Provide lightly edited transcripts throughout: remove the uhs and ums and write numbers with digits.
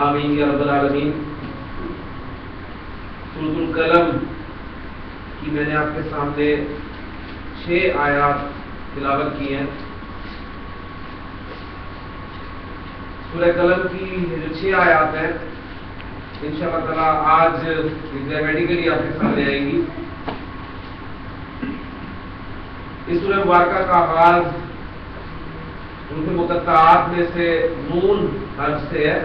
آمین یا رب العالمین۔ سورۃ القلم کی میں نے آپ کے سامنے 6 آیات تلاوت کی ہیں۔ سورہ قلم کی جو 6 آیات ہیں انشاءاللہ تعالیٰ آج گرامیٹیکلی آپ کے سامنے آئیں گی۔ اس سورہ مبارکہ کا آغاز ان کے مقطعات میں سے نون حرف سے ہے،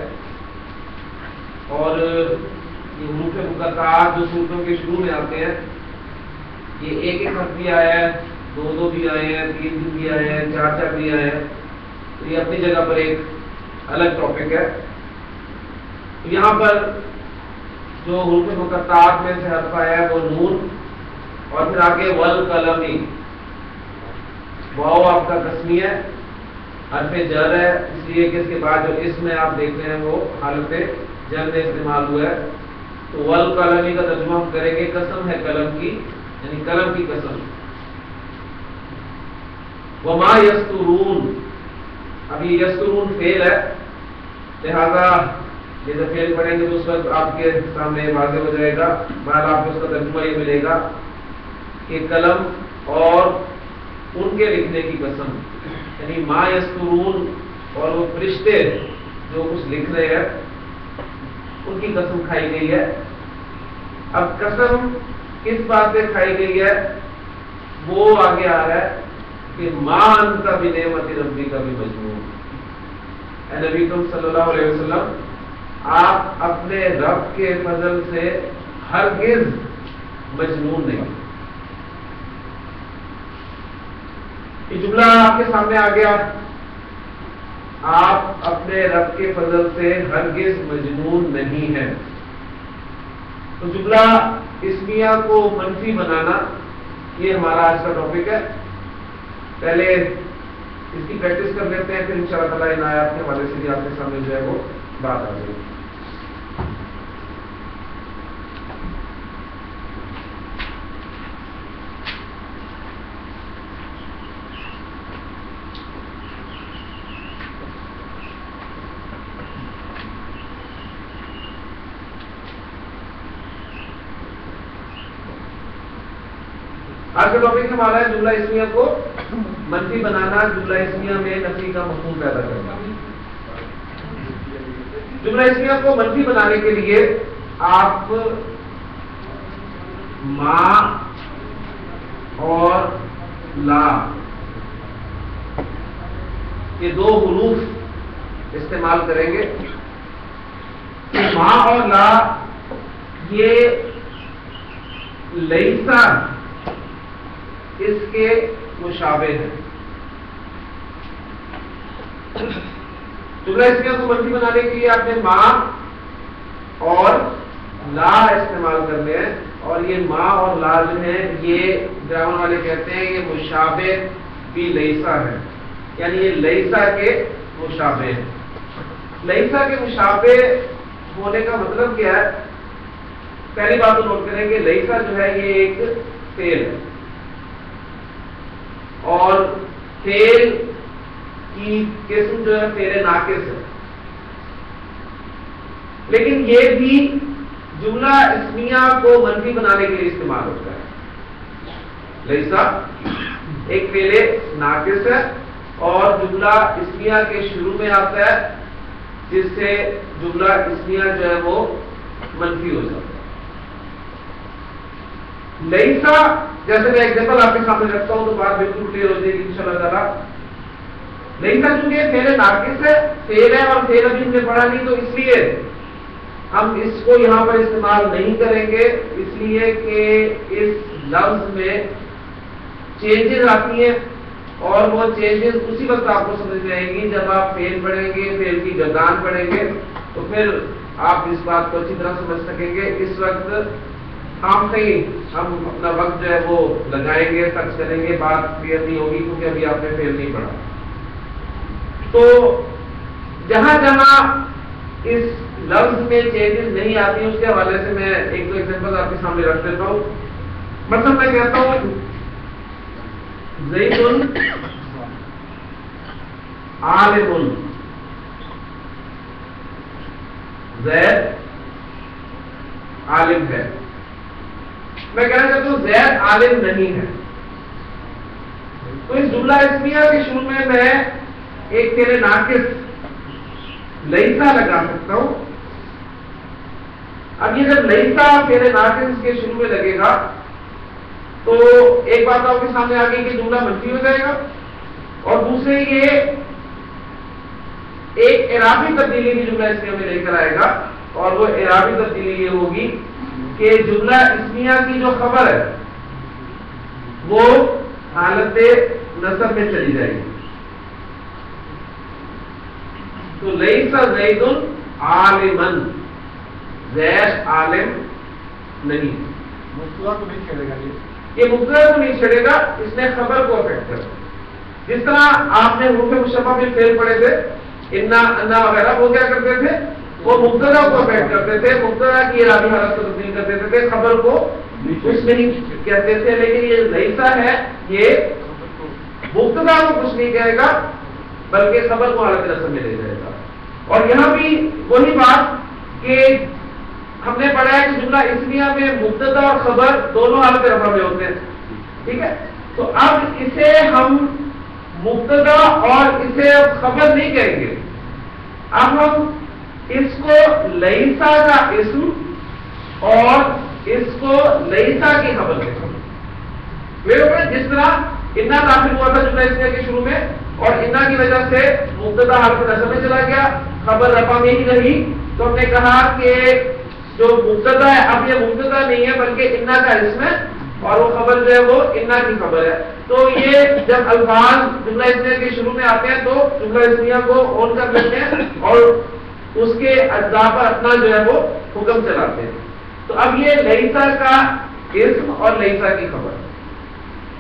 اور یہ حروف مقطعات جو سورتوں کے شروع میں آتے ہیں یہ 1 حرف بھی آیا ہے، 2 بھی آئے ہیں، 3 بھی آئے ہیں، 4 بھی آئے ہیں، تو یہ اپنی جگہ پر ایک الگ ٹاپک ہے۔ تو یہاں پر جو حروف مقطعات میں سے حرف آیا ہے وہ نون، اور پھر آگے والقلم، واو آپ کا تسمیہ ہے، حرف جر ہے، اس لیے کہ اس کے بعد جو اسم ہے آپ دیکھ رہے ہیں وہ حرف جر میں استعمال ہوا ہے۔ تو والقلم کا ترجمہ ہم کریں گے قسم ہے قلم کی، یعنی قلم کی قسم۔ وما یسترون، اب یہ یسترون فعل ہے، لہذا یہ جب فعل پڑھیں گے تو اس وقت آپ کے سامنے واضح ہو جائے گا، بہرحال آپ کو اس کا ترجمہ یہ ملے گا کہ قلم اور ان کے لکھنے کی قسم، یعنی ما یسترون اور وہ فرشتے جو کچھ لکھ رہے ہیں ان کی قسم کھائی گئی ہے۔ اب قسم کس بات سے کھائی گئی ہے وہ آگے آ رہا ہے کہ ما انت بنعمت ربک بمجنون، اے نبی تم صلی اللہ علیہ وسلم آپ اپنے رب کے فضل سے ہرگز مجنون نہیں۔ یہ جملہ آپ کے سامنے آ گیا، آپ اپنے رب کے فضل سے ہرگز مجنون نہیں ہیں۔ تو جملہ اسمیہ کو منفی بنانا یہ ہمارا آج کا ٹاپک ہے۔ پہلے اس کی پریکٹس کر لیتے ہیں، پھر انشاءاللہ تعالیٰ ان آیات کے حوالے سے بھی آپ کے سامنے جو ہے وہ بات آ جائے گی۔ آج کا ٹاپک ہمارا ہے جملہ اسمیہ کو منفی بنانا، جملہ اسمیہ میں نفی کا مفہوم پیدا کرنا۔ جملہ اسمیہ کو منفی بنانے کے لیے آپ ما اور لا یہ دو حروف استعمال کریں گے۔ ما اور لا یہ لیسا اس کے مشابہ ہیں۔ جملہ اسمیہ کو منفی بنانے کے لیے آپ نے ما اور لا استعمال کرنے ہیں، اور یہ ما اور لا جو ہے یہ گرامر والے کہتے ہیں یہ مشابہ بھی لیسا ہے، یعنی یہ لیسا کے مشابہ ہے۔ لیسا کے مشابہ ہونے کا مطلب کیا ہے؟ پہلی بات تو نوٹ کریں کہ لیسا جو ہے یہ ایک فعل ہے، اور فعل کی قسم جو ہے فعل ناقص ہے، لیکن یہ بھی جملہ اسمیہ کو منفی بنانے کے لیے استعمال ہوتا ہے۔ لیسا ایک فعل ناقص ہے اور جملہ اسمیہ کے شروع میں آتا ہے، جس سے جملہ اسمیہ جو ہے وہ منفی ہو جاتا ہے۔ لیسا جیسے میں ایگزامپل آپ کے سامنے رکھتا ہوں تو بات بالکل کلیئر ہو جائے گی انشاءاللہ تعالیٰ۔ لیسا چونکہ فعل ناقص ہے، فعل ہے اور فعل ابھی ہم نے پڑھا نہیں، تو اس لیے ہم اس کو یہاں پر استعمال نہیں کریں گے، اس لیے کہ اس لفظ میں چینجز آتی ہیں، اور وہ چینجز اسی وقت آپ کو سمجھ میں آئیں گی جب آپ فعل پڑھیں گے، فعل کی گردان پڑھیں گے، تو پھر آپ اس بات کو اچھی طرح سمجھ سکیں گے۔ اس وقت ہم اپنا وقت جو ہے وہ لگائیں گے، سرچ کریں گے، بات کلیئر نہیں ہوگی کیونکہ ابھی آپ نے فعل نہیں پڑھا۔ تو جہاں جہاں اس لفظ میں چینجز نہیں آتی اس کے حوالے سے میں ایک دو ایگزامپل آپ کے سامنے رکھ دیتا ہوں۔ مطلب میں کہتا ہوں زید عالم، زید عالم ہے۔ میں کہنا چاہتا ہوں زید عالم نہیں ہے، تو اس جملہ اسمیہ کے شروع میں ایک فعل ناقص لیسا لگا سکتا ہوں۔ اب یہ جب لیسا فعل ناقص کے شروع میں لگے گا تو ایک بات آپ کے سامنے آ گئی کہ جملہ منفی ہو جائے گا، اور دوسرے یہ ایک اعرابی تبدیلی بھی جملہ اسمیہ میں لے کر آئے گا، اور وہ اعرابی تبدیلی یہ ہوگی کہ جملہ اسمیہ کی جو خبر ہے وہ حالت نصب میں چلی جائے گی۔ تو لیسا زید عالما، زید عالم نہیں، مبتدا کو نہیں چھیڑے گا، یہ مبتدا کو نہیں چھیڑے گا، اس نے خبر کو افیکٹ کرے گا۔ جس طرح آپ نے حروف مشبہ میں فعل پڑھے تھے، انا انا وغیرہ، وہ کیا کرتے تھے؟ وہ مبتدا کو افیکٹ کرتے تھے، مبتدا کی اعرابی حالت کو تبدیل کر دیتے تھے، خبر کو کچھ نہیں کہتے تھے۔ لیکن یہ لیسا ہے، یہ مبتدا کو کچھ نہیں کہے گا بلکہ خبر کو حالت نصب میں لے جائے گا۔ اور یہاں بھی وہی بات کہ ہم نے پڑھا ہے کہ جملہ اسمیہ میں مبتدا اور خبر دونوں حالت رفع میں ہوتے ہیں، ٹھیک ہے؟ تو اب اسے ہم مبتدا اور اسے اب خبر نہیں کہیں گے، اب ہم اس کو لیسا کا اسم اور اس کو لیسا کی خبر کہیں گے۔ جس طرح انا داخل ہوا تھا جملہ اسمیہ کے شروع میں، اور انا کی وجہ سے مبتدا حالت نصب میں چلا گیا، خبر رفع میں ہی رہی، تو ہم نے کہا کہ جو مبتدا ہے اب یہ مبتدا نہیں ہے بلکہ انا کا اسم ہے، اور وہ خبر جو ہے وہ انا کی خبر ہے۔ تو یہ جب الفاظ جملہ اسمیہ کے شروع میں آتے ہیں تو جملہ اسمیہ کو آن کر لیتے ہیں اور اس کے اجزاء پر اپنا جو ہے وہ حکم چلاتے ہیں۔ تو اب یہ لیسا کا اسم اور لیسا کی خبر،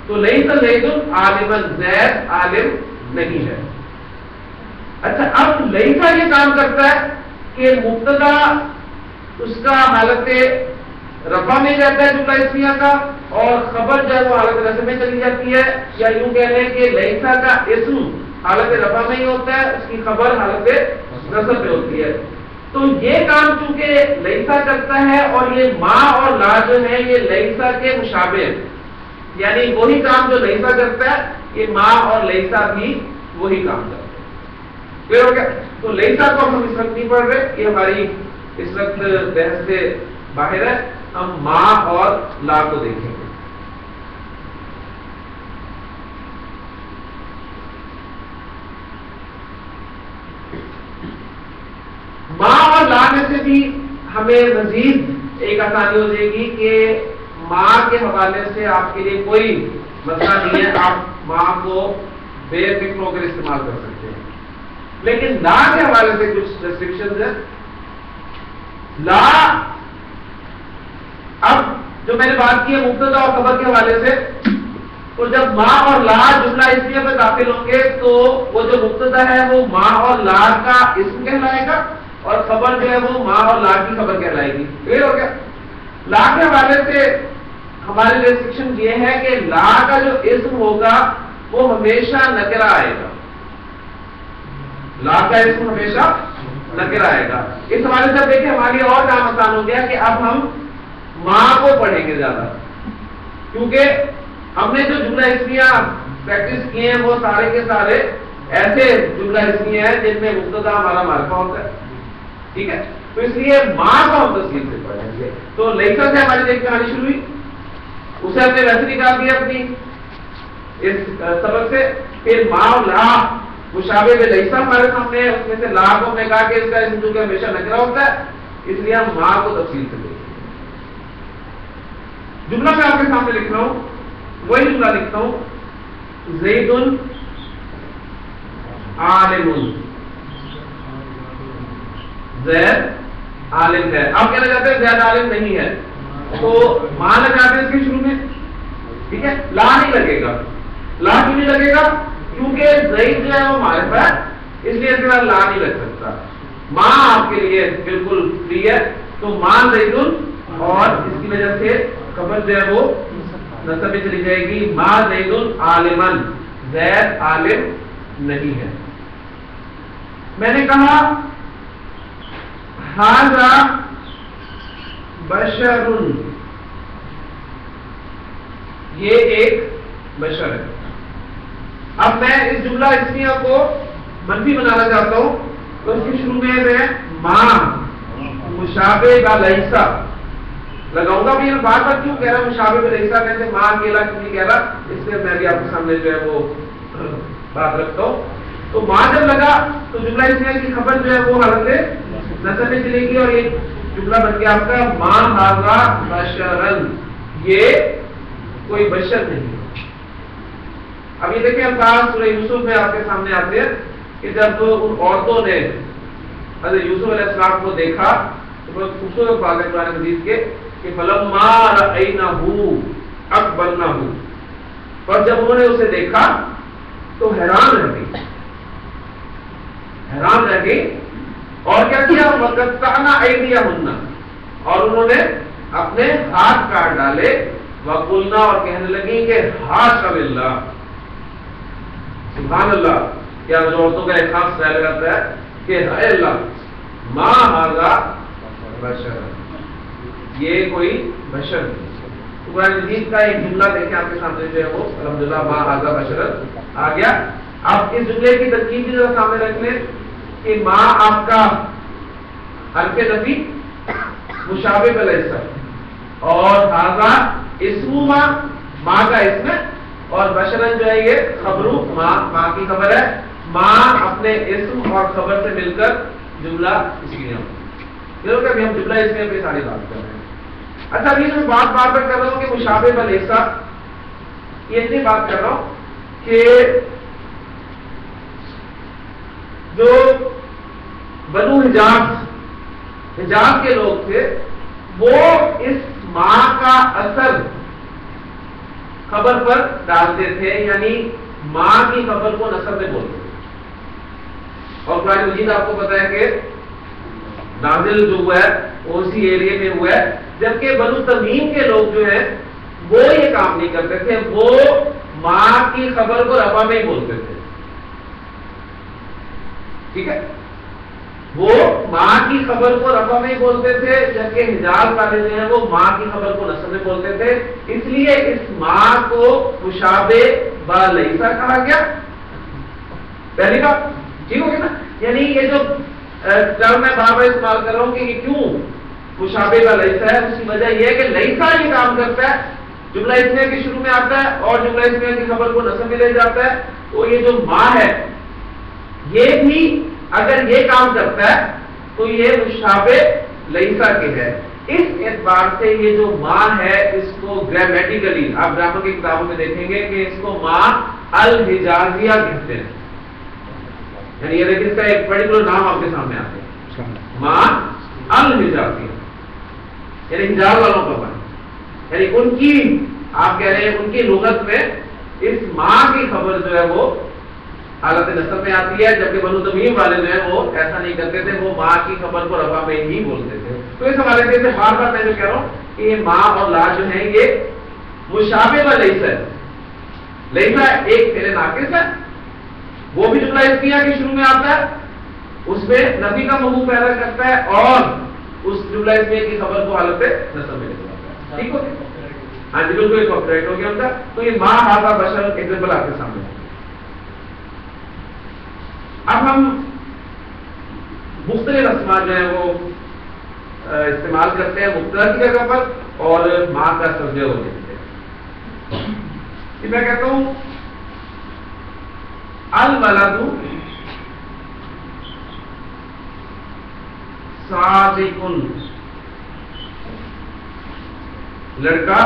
تو لیسا زید عالما، زید عالم نہیں ہے۔ اچھا، اب لیسا یہ کام کرتا ہے کہ مبتدا اس کا حالت رفع میں جاتا ہے جملہ اسمیہ کا، اور خبر جو ہے وہ حالت نصب میں چلی جاتی ہے، یا یوں کہہ لیں کہ لیسا کا اسم حالت رفع میں ہی ہوتا ہے، اس کی خبر حالت نصب میں ہوتی ہے۔ تو یہ کام چونکہ لیسا کرتا ہے، اور یہ ما اور لا جو ہے یہ لیسا کے مشابہ ہیں، یعنی وہی کام جو لیسا کرتا ہے یہ ما اور لیسا بھی وہی کام کرتا ہے. کلیئر ہو گیا؟ تو لیسا کو ہم اس وقت نہیں پڑھ رہے, یہ ہماری اس وقت بحث سے باہر ہے. ہم ما اور لا کو دیکھیں گے. ماں اور لا میں سے بھی ہمیں مزید ایک آسانی ہو جائے گی کہ ماں کے حوالے سے آپ کے لیے کوئی مسئلہ نہیں ہے, آپ ماں کو بے فکر ہو کر استعمال کر سکتے ہیں. لیکن لا کے حوالے سے کچھ ریسٹرکشنز ہیں. لا اب جو میں نے بات کی ہے مبتدا اور خبر کے حوالے سے, تو جب ماں اور لا جملہ اسمیہ میں داخل ہوں گے تو وہ جو مبتدا ہے وہ ماں اور لا کا اسم کہلائے گا اور خبر جو ہے وہ ماں اور لا کی خبر کہلائے گی. کلیئر ہو گیا؟ لا کے حوالے سے ہماری ریسٹرکشن یہ ہے کہ لا کا جو اسم ہوگا وہ ہمیشہ نکرہ آئے گا. لا کا اسم ہمیشہ نکرہ آئے گا. اس حوالے سے دیکھیں ہماری اور کام آسان ہو گیا کہ اب ہم ماں کو پڑھیں گے زیادہ, کیونکہ ہم نے جو جملہ اسمیہ پریکٹس کیے ہیں وہ سارے کے سارے ایسے جملہ اسمیہ ہیں جن میں مبتدا ہمارا معرفہ ہوتا ہے. ٹھیک ہے, تو اس لیے ماں کو ہم تفصیل سے پڑھیں گے. تو لیسا سے ہماری دیکھ کہانی شروع ہوئی, اسے ہم نے ویسے نکال دیا اپنی اس سبق سے. پھر ماں اور لا مشابہ میں لیسا ہمارے سامنے ہے, اس میں سے لا کو ہم نے کہا کہ اس کا اسم جو کہ ہمیشہ نکرہ ہوتا ہے, اس لیے ہم ماں کو تفصیل سے دیکھیں گے. جملہ میں آپ کے سامنے لکھ رہا ہوں, وہی جملہ لکھتا ہوں, زید عالم. زید عالم ہے. آپ کہنا چاہتے ہیں زید عالم نہیں ہے, تو مانا چاہتے ہیں اس کے شروع میں. ٹھیک ہے, لا نہیں لگے گا. لا کیوں نہیں لگے گا؟ کیونکہ زید جو ہے وہ معرفہ ہے, اس لیے اس کے بعد لا نہیں لگ سکتا. ماں آپ کے لیے بالکل فری ہے, تو ماں زید, اور اس کی وجہ سے خبر جو ہے وہ نصب میں چلی جائے گی. ماں زید عالمن, زید عالم نہیں ہے. میں نے کہا ھذا بشر, یہ ایک بشر ہے. اب میں اس جملہ اسمیہ کو منفی بنانا چاہتا ہوں, تو اس کے شروع میں ماں مشابہ با لیسا لگاؤں گا. بھی بار بار کیوں کہہ رہا ہوں مشابہ با لیسا, کہتے ماں اکیلا کیوں نہیں کہہ رہا, اس لیے میں بھی آپ کے سامنے جو ہے وہ بات رکھتا ہوں. تو ماں جب لگا تو جملہ اسمیہ کی خبر جو ہے وہ حالت نصب میں چلے گی, اور یہ جملہ بن گیا آپ کا ماں ھذا بشرن, یہ کوئی بشر نہیں. اب یہ دیکھیں الفاظ سورہ یوسف میں آپ کے سامنے آتے ہیں کہ جب ان عورتوں نے حضرت یوسف علیہ السلام کو دیکھا تو بہت خوبصورت بات ہے قرآن مجید کے کہ فلما رأینہ اکبرنہ, پر جب انہوں نے اسے دیکھا تو حیران رہ گئی, حیران رہ گئی. اور کیا کیا؟ وقطعنا ایدیہن, اور انہوں نے اپنے ہاتھ کاٹ ڈالے. وقلنا, اور کہنے لگی کہ حاشا للہ, سبحان اللہ. کیا جو عورتوں کا ایک خاص خیال کرتا ہے کہ اے اللہ ما ھذا بشر, یہ کوئی بشر نہیں. قرآن مجید کا ایک جملہ دیکھیں آپ کے سامنے جو ہے وہ الحمدللہ ما ھذا بشر آ گیا. آپ اس جملے کی ترکیب بھی ذرا سامنے رکھ لیں کہ ماں آپ کا حرف نفی مشابہ با لیسا, اور ھذا اسم ماں کا اسم, اور بشرن جو ہے یہ خبرو ماں کی خبر ہے. ماں اپنے اسم اور خبر سے مل کر جملہ اسمیہ ہوگا. کہ ہم جملہ اسمیہ پہ ساری بات کر رہے ہیں. اچھا ابھی میں بات بار بار کر رہا ہوں کہ مشابہ با لیسا, یہ اتنی بات کر رہا ہوں کہ جو بنو حجاز کے لوگ تھے وہ اس ماں کا اثر خبر پر ڈالتے تھے, یعنی ماں کی خبر کو نسب میں بولتے تھے. اور قرآن مجید آپ کو پتا ہے کہ نازل جو ہوا ہے وہ اسی ایریے میں ہوا ہے, جبکہ بنو تمیم کے لوگ جو ہیں وہ یہ کام نہیں کرتے تھے, وہ ماں کی خبر کو رفع میں ہی بولتے تھے. ٹھیک ہے, وہ ماں کی خبر کو رفع میں بولتے تھے، جبکہ حجاز والے جو ہیں وہ ماں کی خبر کو نصب میں بولتے تھے. اس لیے اس ماں کو مشابہ با لیسا کہا گیا. پہلی بات ٹھیک ہو گیا نا. یعنی یہ جو ٹرم میں بار بار استعمال کر رہا ہوں کہ یہ کیوں مشابہ با لیسا ہے، اس کی وجہ یہ ہے کہ لیسا یہ کام کرتا ہے، جملہ اسمیہ کے شروع میں آتا ہے اور جملہ اسمیہ کی خبر کو نصب میں لے جاتا ہے. تو یہ جو ماں ہے یہ بھی اگر یہ کام کرتا ہے تو یہ مشابہ لیسا کے ہے. اس اعتبار سے یہ جو ماں ہے اس کو گرامیٹیکلی آپ گرامر کی کتابوں میں دیکھیں گے کہ اس کو ماں الحجازیہ کہتے ہیں. یعنی یہ دیکھیں اس کا ایک پرٹیکولر نام آپ کے سامنے آتے ہیں، ماں الحجازیہ، یعنی حجاز والوں کا ماں. یعنی ان کی آپ کہہ رہے ہیں ان کی لغت میں اس ماں کی خبر جو ہے وہ حالت نصب میں آتی ہے، جبکہ بنو تمیم والے جو ہیں وہ ایسا نہیں کرتے تھے، وہ ماں کی خبر کو رفع میں ہی بولتے تھے. تو اس حوالے سے بار بار میں جو کہہ رہا ہوں کہ یہ ماں اور لا جو ہیں یہ مشابہ و لیسا ہے. لیسا ایک فعل ناقص ہے، وہ بھی جملہ اسمیہ کے شروع میں آتا ہے، اس میں نفی کا مفہوم پیدا کرتا ہے اور اس جملہ اسمیہ کی خبر کو حالت نصب میں لے جاتا ہے. ٹھیک ہو گیا؟ ہاں جی بالکل کاپی رائٹ ہو گیا ان کا. تو یہ ماں ہاذا بشر ایگزامپل آپ کے سامنے. اب ہم مختلف اسماء جو ہیں وہ استعمال کرتے ہیں مبتدا کی جگہ پر اور ماں کا ترجمہ ہو جاتے ہیں. میں کہتا ہوں الولد صادق، لڑکا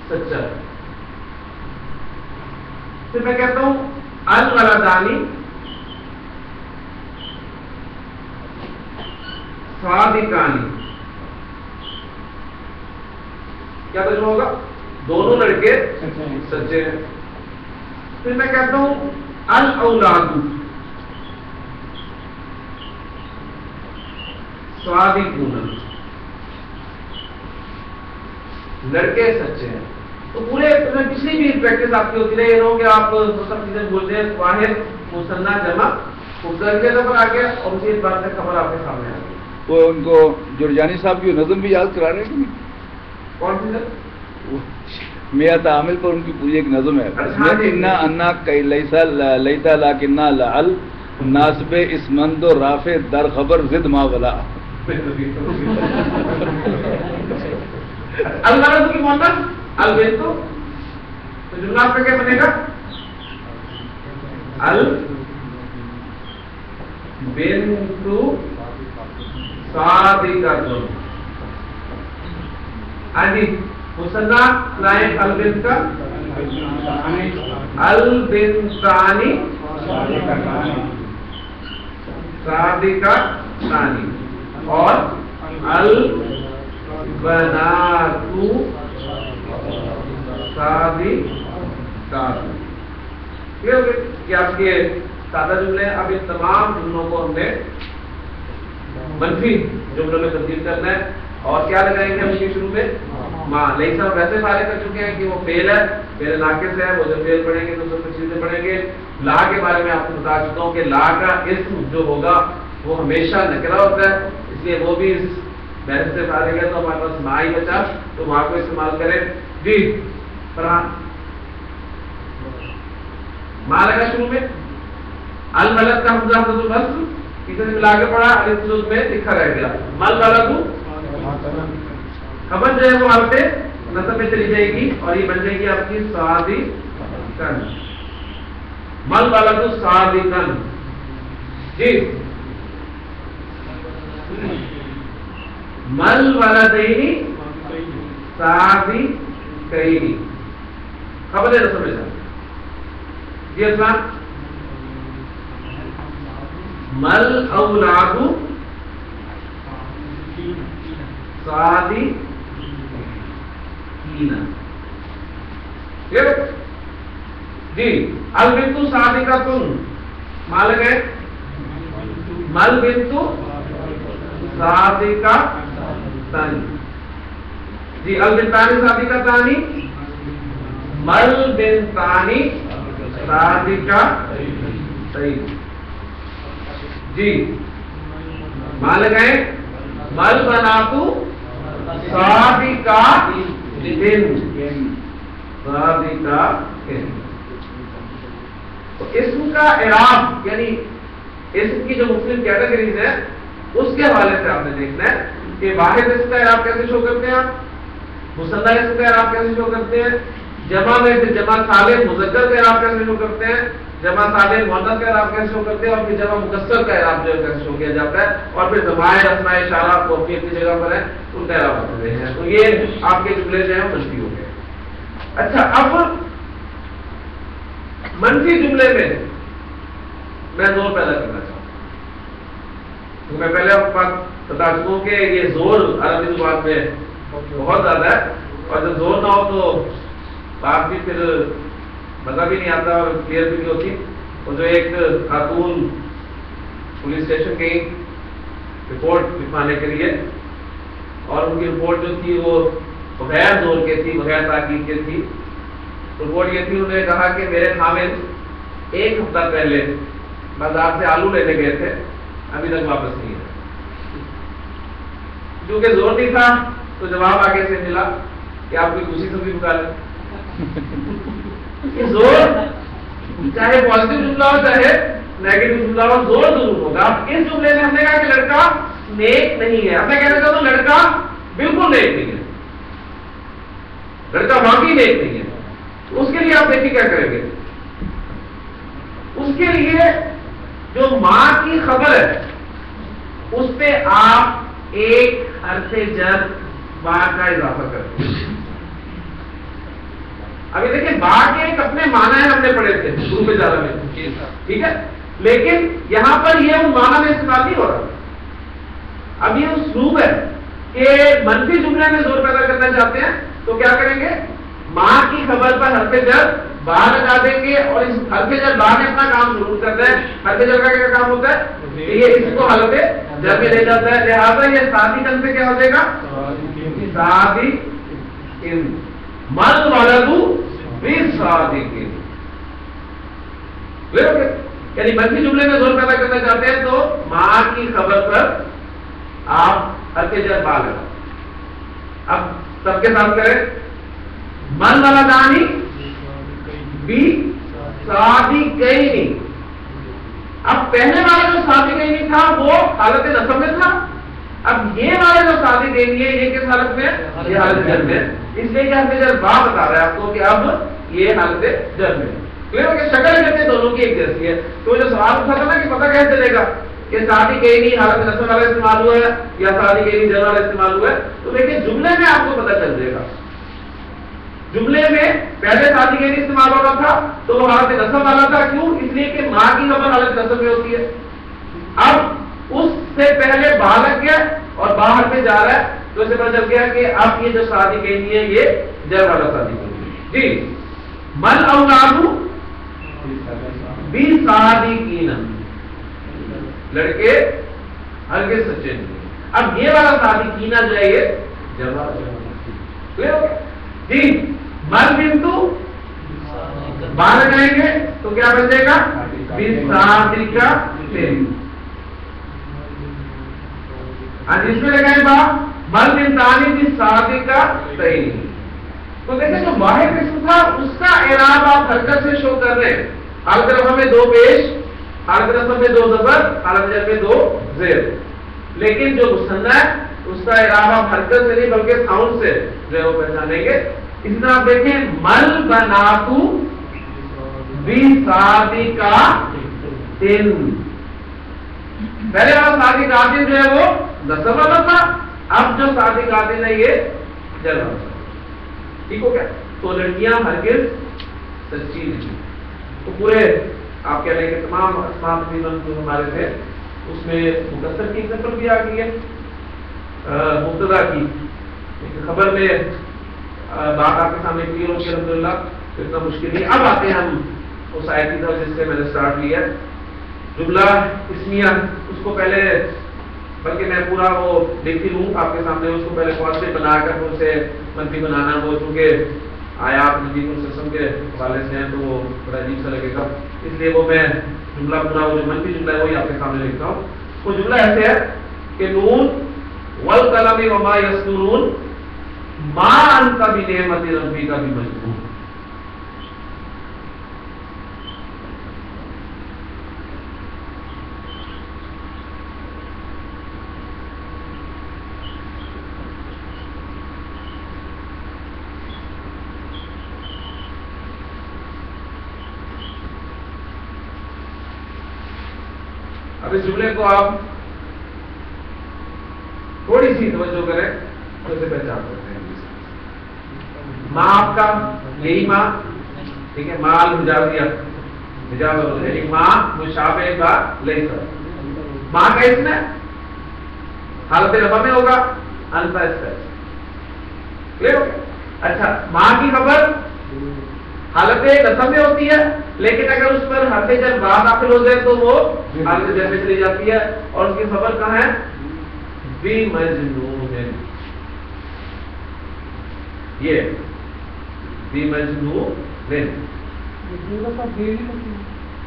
سچا. پھر میں کہتا ہوں الولدانی صادقانی. کیا ترجمہ ہوگا؟ دونوں لڑکے سچے ہیں. پھر میں کہتا ہوں الاولاد صادقون، لڑکے سچے ہیں. تو پورے پچھلی بھی پریکٹس آپ کی ہوتی رہی ہے کہ آپ سب چیزیں بولتے ہیں واحد مثنیٰ جمع مفرد کے پر آ گیا اور اسی بات سے خبر آپ کے سامنے آ گئی. وہ ان کو جرجانی صاحب کی نظم بھی یاد کرا رہے ہیں. کون سی نظم؟ میاں تعامل پر ان کی پوری ایک نظم ہے. انا انا لیسا لیتا لاکننا لعل ناسب اسمند و رافع در خبر زد ما ولا. الولد کی مؤنث البنت، تو جملہ آپ کا کیا بنے گا؟ البنت صادقۃ. آجی مثنیٰ لائیں البنت کا البنتانی صادقتانی اور البنات صادقات. یہ ہو گئے کہ آپ کے سادہ جملے. اب ان تمام جملوں کو ہم نے منفی جملوں میں تبدیل کرنا ہے اور کیا لگائیں گے ہم اس کے شروع میں؟ ماں. لیسا ویسے فارغ کر چکے ہیں کہ وہ فعل ہے، فعل ناقص ہے، وہ جب فعل پڑھیں گے تو سب چیزیں پڑھیں گے. لا کے بارے میں آپ کو بتا چکا ہوں کہ لا کا اسم جو ہوگا وہ ہمیشہ نکرہ ہوتا ہے، اس لیے وہ بھی اس بحث سے فارغ ہے. تو ہمارے پاس ماں ہی بچا تو وہاں کو استعمال کریں. جی فرحان ماں لگا شروع میں، الولد کا حمزہ حمزۃ الوصل کسی نے ملا کے پڑھا، الف میں لکھا رہ گیا. مل ولد خبر جو ہے وہ آپ سے نصب میں چلی جائے گی اور یہ بن جائے گی آپ کی صادقن. مل ولد صادقن. جی مل ولدین صادقین خبر نصب میں. جی اسلام مل اولاد صادقین. جی البنت صادقۃ مال گئے مل بنت صادقۃ. جی البنتانی صادقتانی مل بنتانی صادقتین. جی ماں لگائیں مل بناتو صادقہ دن، صادقہ دن. تو اسم کا اعراب یعنی اسم کی جو مختلف کیٹیگریز ہے اس کے حوالے سے آپ نے دیکھنا ہے کہ واحد اسم کا اعراب کیسے شو کرتے ہیں آپ، مثنی اسم کا اعراب کیسے شو کرتے ہیں، جمع میں سے جمع سالم مذکر کا اعراب کیسے شو کرتے ہیں، جمع سالم مؤنث کا اعراب کیسے شو کرتے ہیں، اور پھر جمع مکسر کا اعراب جو ہے کیسے شو کیا جاتا ہے، اور پھر ضمائر اسماء اشارہ کو اپنی اپنی جگہ پر ہے ان کا اعراب کرتے ہیں. تو یہ آپ کے جملے جو ہیں منفی ہو گئے. اچھا اب منفی جملے میں زور پیدا کرنا چاہوں تو میں پہلے آپ کو بات بتا چکا ہوں کہ یہ زور عربی زبان میں بہت زیادہ ہے، اور جب زور نہ ہو تو بات بھی پھر مزہ بھی نہیں آتا اور کلیئر بھی نہیں ہوتی. اور جو ایک خاتون پولیس اسٹیشن گئی رپورٹ لکھوانے کے لیے، اور ان کی رپورٹ جو تھی وہ بغیر زور کے تھی، بغیر تاکید کے تھی. رپورٹ یہ تھی، انہوں نے کہا کہ میرے خامد 1 ہفتہ پہلے بازار سے آلو لینے گئے تھے، ابھی تک واپس نہیں ہے. کیونکہ زور نہیں تھا تو جواب آگے سے ملا کہ آپ کوئی دوسری سبزی پکا لیں. زور چاہے پازیٹو جملہ ہو چاہے نیگیٹو جملہ ہو، زور ضرور ہوگا. اب اس جملے میں ہم نے کہا کہ لڑکا نیک نہیں ہے، اب میں کہنا چاہتا ہوں لڑکا بالکل نیک نہیں ہے، لڑکا واقعی نیک نہیں ہے. اس کے لیے آپ دیکھیے کیا کریں گے. اس کے لیے جو ماں کی خبر ہے اس پہ آپ ایک حرف جر با کا اضافہ کرتے ہیں. ابھی دیکھیں با کے ایک اپنے معنی ہم نے پڑھے تھے شروع میں زیادہ میں، ٹھیک ہے، لیکن یہاں پر یہ ان معنی میں استعمال نہیں ہو رہا. اب یہ اسلوب ہے کہ منفی جملے میں زور پیدا کرنا چاہتے ہیں تو کیا کریں گے، ماں کی خبر پر حرف جر با لگا دیں گے، اور اس حرف جر با نے اپنا کام ضرور کرتا ہے. حرف جر کا کیا کام ہوتا ہے کہ یہ اس کو حرف جر میں لے جاتا ہے. لہٰذا یہ صادقن سے کیا ہو جائے گا، صادقن، مل ولد بصادقن. یعنی منفی جملے میں زور پیدا کرنا چاہتے ہیں تو ماں کی خبر پر آپ حرف جر با لگا. اب سب کے ساتھ کریں، من ولدانی بصادقین. اب پہلے والا جو صادقین تھا وہ حالت نصب میں تھا، اب یہ والا جو صادقین یہ کس حالت میں، یہ حالت جر میں. اس لیے کہ حرف جر با بتا رہا ہے آپ کو کہ اب یہ حالت جر میں. کیونکہ شکل کہتے ہیں دونوں کی ایک جیسی ہے. تو جو سوال اٹھا تھا نا کہ پتہ کیسے چلے گا کہ صادقین حالت نصب والا استعمال ہوا ہے یا صادقین جر والا استعمال ہوا ہے، تو دیکھیں جملے میں آپ کو پتہ چل جائے گا. جملے میں پہلے صادقین استعمال ہو رہا تھا تو وہ حالت نصب والا تھا. کیوں؟ اس لیے کہ ماں کی خبر حالت نصب میں ہوتی ہے. اب اس سے پہلے با لگ گیا اور باہر میں جا رہا ہے تو اسے پتہ چل گیا کہ اب یہ جو صادقین ہے یہ جر والا صادقین ہے. جی، مل اولاد بصادقین، لڑکے ہرگز سچے نہیں. اب یہ والا صادقین جو ہے یہ جر والا. جی، مل بنتو باہر جائیں گے تو کیا بن جائے گا، بصادقین. اس میں لگائیں با مل بنتانی بصادقین. تو دیکھیں جو واحد قسم تھا اس کا اعراب آپ حرکت سے شو کر رہے ہیں. حالت رفع میں 2 پیش، حالت رفع میں 2 زبر، حالت جر میں 2 زیر. لیکن جو مثنی ہے اس کا اعراب آپ حرکت سے نہیں بلکہ ساؤنڈ سے جو ہے وہ پہچانیں گے. اس طرح آپ دیکھیں، مل بناتو بصادقین. پہلے والا صادقین جو ہے وہ نصب والا تھا، اب جو صادقین ہے یہ جر والا تھا. ٹھیک ہو گیا. تو لڑکیاں ہرگز سچی نہیں. تو پورے آپ کہہ رہے ہیں کہ تمام اسماء تقریباً جو ہمارے تھے اس میں مقصر کی ایگزامپل بھی آ گئی ہے، مبتدا کی خبر میں بات آپ کے سامنے کلیئر ہوگی الحمدللہ، تو اتنا مشکل نہیں. اب آتے ہیں ہم اس آیت کی طرف جس سے میں نے اسٹارٹ کیا جملہ اسمیہ. اس کو پہلے بلکہ میں پورا وہ دیکھ لوں آپ کے سامنے، اس کو پہلے پازیٹو بنا کر اسے منفی بنانا، وہ چونکہ آیات نبی صلی اللہ علیہ وسلم کے حوالے سے ہیں تو وہ بڑا عجیب سا لگے گا. اس لیے وہ میں جملہ پورا وہ جو منفی جملہ ہے وہی آپ کے سامنے لکھتا ہوں. وہ جملہ ایسے ہے کہ نون والقلم وما یسطرون ما انت بنعمت ربک بمجنون. اب اس جملے کو آپ تھوڑی سی توجہ کریں تو اسے پہچان سکتے ہیں. ماں آپ کا یہی ماں، ٹھیک ہے، ماں المجازیہ یعنی ماں مشابہ کا لیسا. ماں کا اس میں حالت رفع میں ہوگا، انتا اس کا کلیئر ہو گیا. اچھا، ماں کی خبر حالت نصب میں ہوتی ہے، لیکن اگر اس پر حرف جر با داخل ہو جائے تو وہ حالت جر میں چلی جاتی ہے، اور اس کی خبر کہاں ہے؟ بمجنون. یہ بمجنون.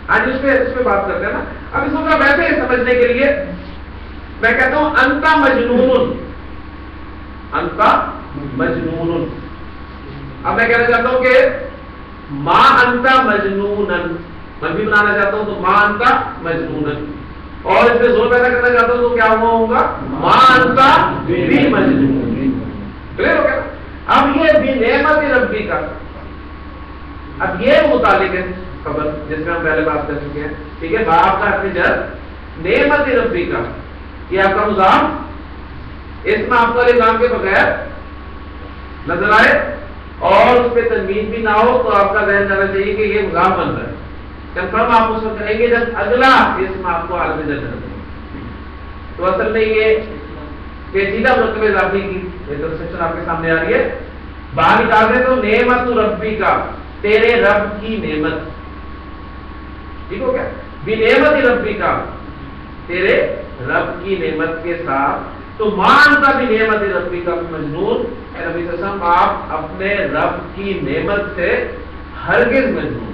آج اس پہ بات کرتے ہیں نا. اب اس کو ویسے ہی سمجھنے کے لیے میں کہتا ہوں انتا مجنون. انتا مجنون. اب میں کہنا چاہتا ہوں کہ ما انتا مجنونن میں بھی بنانا چاہتا ہوں تو ما انتا مجنونن، اور اس پہ زور پیدا کرنا چاہتا ہوں تو کیا ہوا ہوگا؟ ما انتا بھی مجنون. کلیئر ہو گیا؟ اب یہ بھی نعمت ربی کا، اب یہ متعلق ہے خبر جس میں ہم پہلے بات کر چکے ہیں. ٹھیک ہے، باپ کا حرف جر نعمت ربی کا، یہ آپ کا مضاف اس میں آپ والے نام کے بغیر نظر آئے اور اس پہ تنوین بھی نہ ہو تو آپ کا ذہن جانا چاہیے کہ یہ مضاف بن رہا ہے. کنفرم آپ اس وقت کریں گے جب اگلا اسم آپ کو حالت جر نظر آئے. تو اصل میں یہ پیچیدہ مرتبہ اضافی کی کنسپشن آپ کے سامنے آ رہی ہے. باہر نکال دیں تو نعمت ربی کا، تیرے رب کی نعمت. ٹھیک ہو گیا؟ بھی نعمت ربی کا، تیرے رب کی نعمت کے ساتھ. تو مانتا بھی نعمت ربی کا مجنون. اے نبی صلی اللہ علیہ وسلم، آپ اپنے رب کی نعمت سے ہرگز مجنون.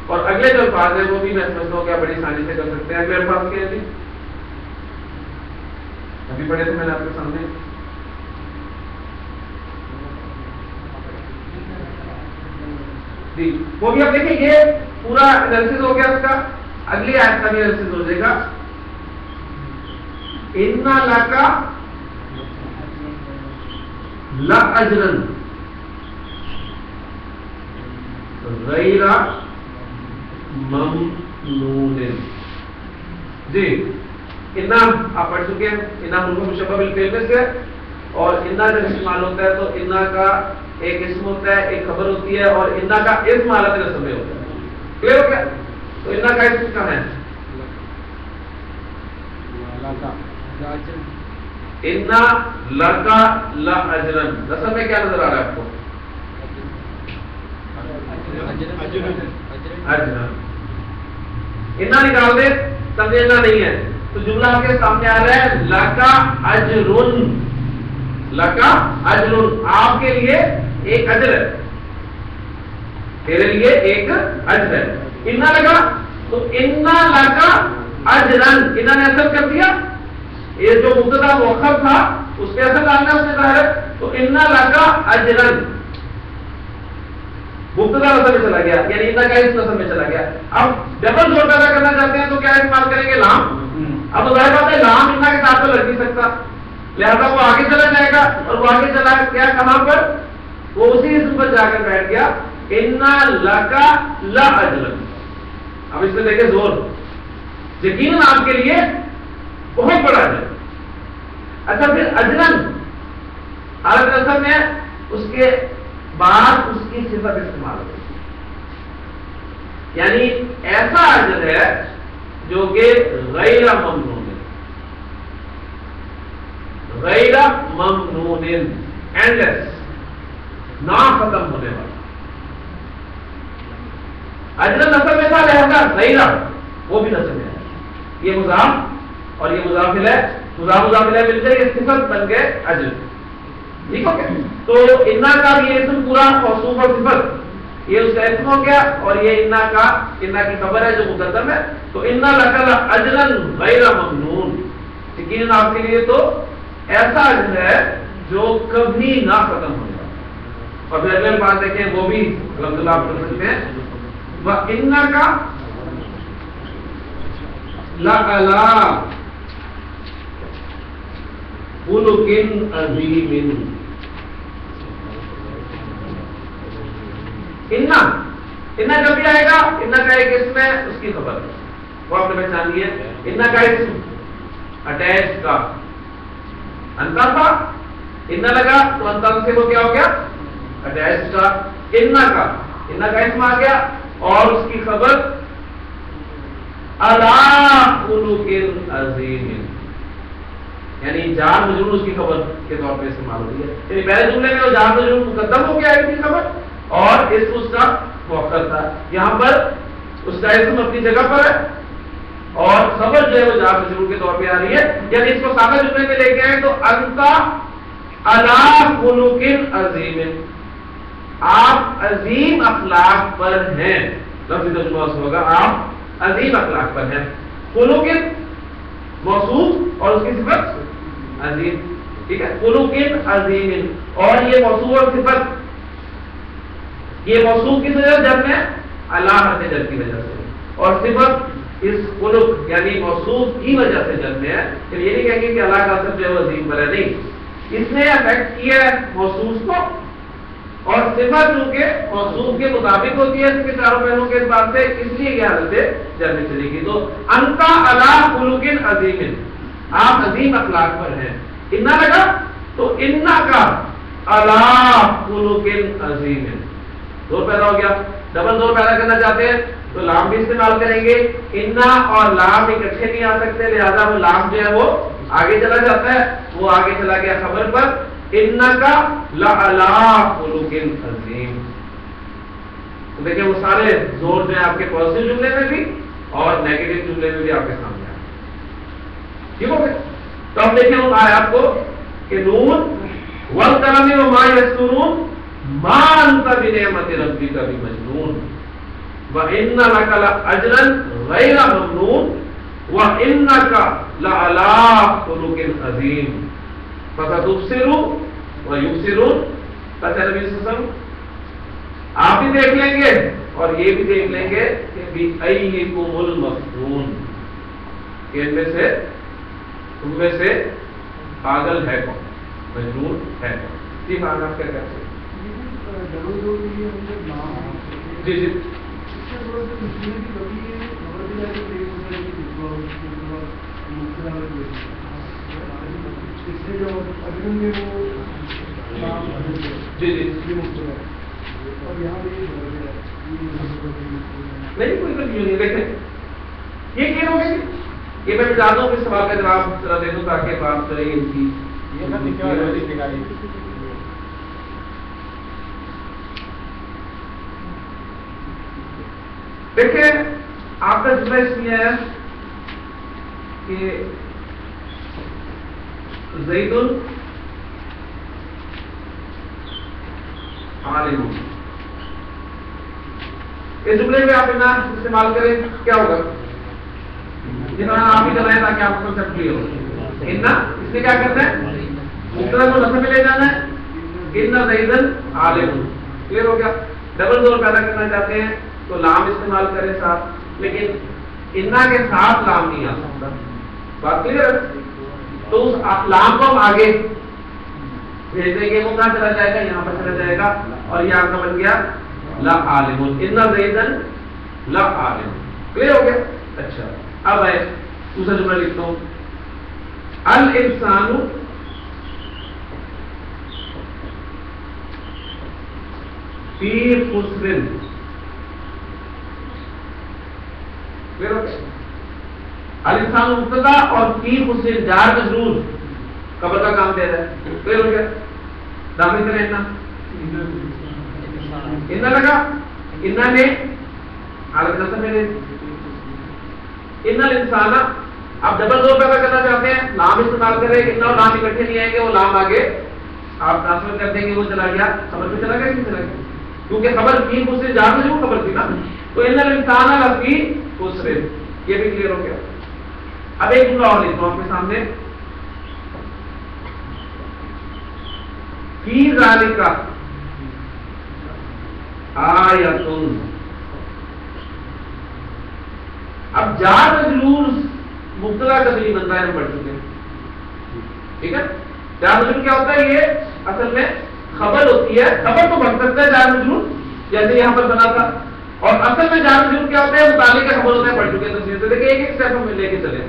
اور اگلے جو الفاظ ہیں وہ بھی میں سمجھتا ہوں کہ آپ بڑی آسانی سے کر سکتے ہیں. اگلے الفاظ کے ابھی پڑھے تھے میں نے آپ کے سامنے. جی وہ بھی آپ دیکھیں، یہ پورا انالیسس ہو گیا اس کا. اگلی آیت کا بھی انالیسس ہو جائے گا. اِنَّا لَكَ لَأَجْرًا غَيْرَ مَمْنُونٍ. جی اِنَّا آپ پڑھ چکے ہیں. اِنَّا مشبہ بالفعل میں سے، اور اِنَّا جب استعمال ہوتا ہے تو اِنَّا کا ایک اسم ہوتا ہے، ایک خبر ہوتی ہے، اور اِنَّا کا اسم حالت نصب میں ہوتا ہے. کلیئر ہو گیا؟ تو اِنَّا کا اسم کہاں ہے؟ اِنَّا لَكَ لَأَجْرًا. نصب میں کیا نظر آ رہا ہے آپ کو؟ اجرًا. اِنَّا نکال دے، سمجھنا نہیں ہے تو جملہ آپ کے سامنے آ رہا ہے لَكَ أَجْرٌ. لَكَ أَجْرٌ، آپ کے لیے ایک اجر ہے، تیرے لیے ایک اجر ہے. اِنَّا لگا تو اِنَّا لَكَ أَجْرًا. اِنَّا نے اثر کر دیا، یہ جو مبتدا مؤخر تھا اس پہ اثر ڈالنا ہے اس نے ظاہر ہے. تو اِنَّا لَكَ أَجْرًا مبتدا نصب میں چلا گیا، یعنی اِنَّا کا اس نصب میں چلا گیا. اب ڈبل زور پیدا کرنا چاہتے ہیں تو کیا استعمال کریں گے؟ لام. اب ظاہر بات ہے لام اِنَّا کے ساتھ تو لگ نہیں سکتا، لہذا وہ آگے چلا جائے گا، اور وہ آگے چلا گیا کہاں پر؟ وہ اسی اسم پر جا کر بیٹھ گیا. اِنَّا لَكَ لَأَجْرًا. اب اس میں دیکھیں زور، یقیناً آپ کے لیے بہت بڑا ہے. اچھا پھر اجرن حالت نصب میں اس کے بعد اس کی صفت استعمال ہوتی ہے، یعنی ایسا اجر ہے جو کہ غیر ممنون ہے. غیر ممنون اینڈلیس، نہ ختم ہونے والا. اجر نصب میں تھا لہذا غیرہ وہ بھی نصب میں ہے. یہ مضاف اور یہ مضاف ہے، مضاف مل کر یہ صفت بن گئے اجر. ٹھیک ہو گیا؟ تو اِنَّا کا بھی یہ اسم پورا موصوف اور صفت یہ اس کا اسم ہو گیا اور یہ انا کی خبر ہے جو مقدم ہے. تو انا لک لاجرا غیر ممنون، یقیناً آپ کے لیے تو ایسا اجر ہے جو کبھی نہ ختم ہوگا. اور پھر اگلے بات دیکھیں وہ بھی الحمدللہ آپ کر سکتے ہیں. وَإِنَّكَ لَعَلَىٰ خُلُقٍ عَظِيمٍ. انا جب بھی آئے گا، انا کا ایک اسم ہے، اس کی خبر وہ آپ نے پہچان لی ہے. انا کا اسم اٹیچ کا انتا تھا، انا لگا تو انتا سے وہ کیا ہو گیا اٹیچ کا. انا کا اسم آ گیا اور اس کی خبر علی خلق عظیم، یعنی جار مجرور اس کی خبر کے طور پہ استعمال ہوتی ہے. یعنی پہلے جملے میں وہ جار مجرور مقدم ہو گیا اس کی خبر اور اس کا مؤخر تھا. یہاں پر اس کا اسم اپنی جگہ پر ہے اور خبر جو ہے وہ جار مجرور کے طور پہ آ رہی ہے. یعنی اس کو سادہ جملے میں لے کے آئے تو انتا علی خلق عظیم، آپ عظیم اخلاق پر ہیں. لفظی ترجمہ ہوگا آپ عظیم اخلاق پر ہیں. خلق موصوف اور اس کی صفت عظیم. ٹھیک ہے، خلق عظیم. اور یہ موصوف اور صفت، یہ موصوف کی وجہ جب میں علامت جب کی وجہ سے، اور صفت اس خلق یعنی موصوف کی وجہ سے جب میں ہے. یہ نہیں کہیں گے کہ اللہ کا اثر جو ہے وہ عظیم پر ہے، نہیں، اس نے افیکٹ کیا ہے موصوف کو اور صفت چونکہ موصوف کے مطابق ہوتی ہے اس کے چاروں پہلوؤں کے اعتبار سے، اس لیے یہ حالت جب میں چلے گی. تو انتا علی خلق عظیم، آپ عظیم اخلاق پر ہیں. انا لگا تو انا کا علی خلق عظیم زور پیدا ہو گیا. ڈبل زور پیدا کرنا چاہتے ہیں تو لام بھی استعمال کریں گے. انا اور لام اکٹھے نہیں آ سکتے، لہذا وہ لام جو ہے وہ آگے چلا جاتا ہے، وہ آگے چلا گیا خبر پر. انکا لعلی خلق عظیم. تو دیکھیں وہ سارے زور جو ہے آپ کے پازیٹیو جملے میں بھی اور نیگیٹو جملے میں بھی آپ کے سامنے آئے. ٹھیک ہو گیا. تو اب دیکھیں وہ آیات کو کہ نون والقلم وما یسطرون ما انت بنعمت ربک بمجنون وان لک لاجرا غیر ممنون وانک لعلی خلق عظیم فستبصر ویبصرون. کہتے نبی صلی اللہ علیہ وسلم آپ بھی دیکھ لیں گے اور یہ بھی دیکھ لیں گے کہ بأیکم المفتون، کہ ان میں سے تم میں سے پاگل ہے کون، مجنون ہے کون. جی مانا آپ کیا کہتے ہیں؟ جی جی نہیں کوئی کنفیوژن نہیں. دیکھیں یہ کیا ہوگا، یہ میں چاہتا ہوں کہ سوال کا جواب ذرا دے دوں تاکہ بات کریں ان کی. دیکھیں آپ کا جملہ اس لیے ہے کہ زید عالم، اس جملے میں آپ اتنا استعمال کریں کیا ہوگا، جتنا آپ ہی کرائیں تاکہ آپ کو کنسپٹ کلیئر ہو. اس لیے کیا کرتے ہیں مبتدا کو نصب میں لے جانا ہے. ان زیدن عالم، کلیئر ہو گیا. ڈبل زور پیدا کرنا چاہتے ہیں تو لام استعمال کریں ساتھ، لیکن انا کے ساتھ لام نہیں آ سکتا. بات کلیئر ہے. تو اس لام کو ہم آگے بھیج دیں گے، وہ کہاں چلا جائے گا، یہاں پر چلا جائے گا اور یہ آپ کا بن گیا لا عالم. ان زیدن لا عالم. کلیئر ہو گیا. اچھا اب ہے دوسرا جملہ لکھتا ہوں. الانسان فی خسر. الانسان مبتدا اور فی خسر جار مجرور خبر کا کام دے رہا ہے. کلیئر ہو گیا. داخل کریں انا لگا، انا نے حالت نصب میں ان الانسان. آپ ڈبل زور پیدا کرنا چاہتے ہیں لام استعمال کریں، انا اور لام اکٹھے نہیں آئیں گے، وہ لام آگے آپ ٹرانسفر کر دیں گے، وہ چلا گیا خبر پہ چلا گیا کہ چلا گیا. کیونکہ خبر فی خسر جار مجرور خبر تھی نا، تو ان الانسان لفی خسر، یہ بھی کلیئر ہو گیا. اب ایک جملہ اور لکھتا ہوں آپ کے سامنے، فی ذالک آیۃ. اب جار مجرور مبتدا کا بھی بنتا ہے، ہم پڑھ چکے ہیں. ٹھیک ہے، جار مجرور کیا ہوتا ہے؟ یہ اصل میں خبر ہوتی ہے. خبر تو بن سکتا ہے جار مجرور جیسے یہاں پر بنا تھا، اور اصل میں جار مجرور کیا ہوتا ہے؟ متعلق کا خبر ہوتا ہے. پڑھ چکے ہیں تفصیل سے، دیکھیں ایک ایک اسٹیپ ہم لے کے چلیں.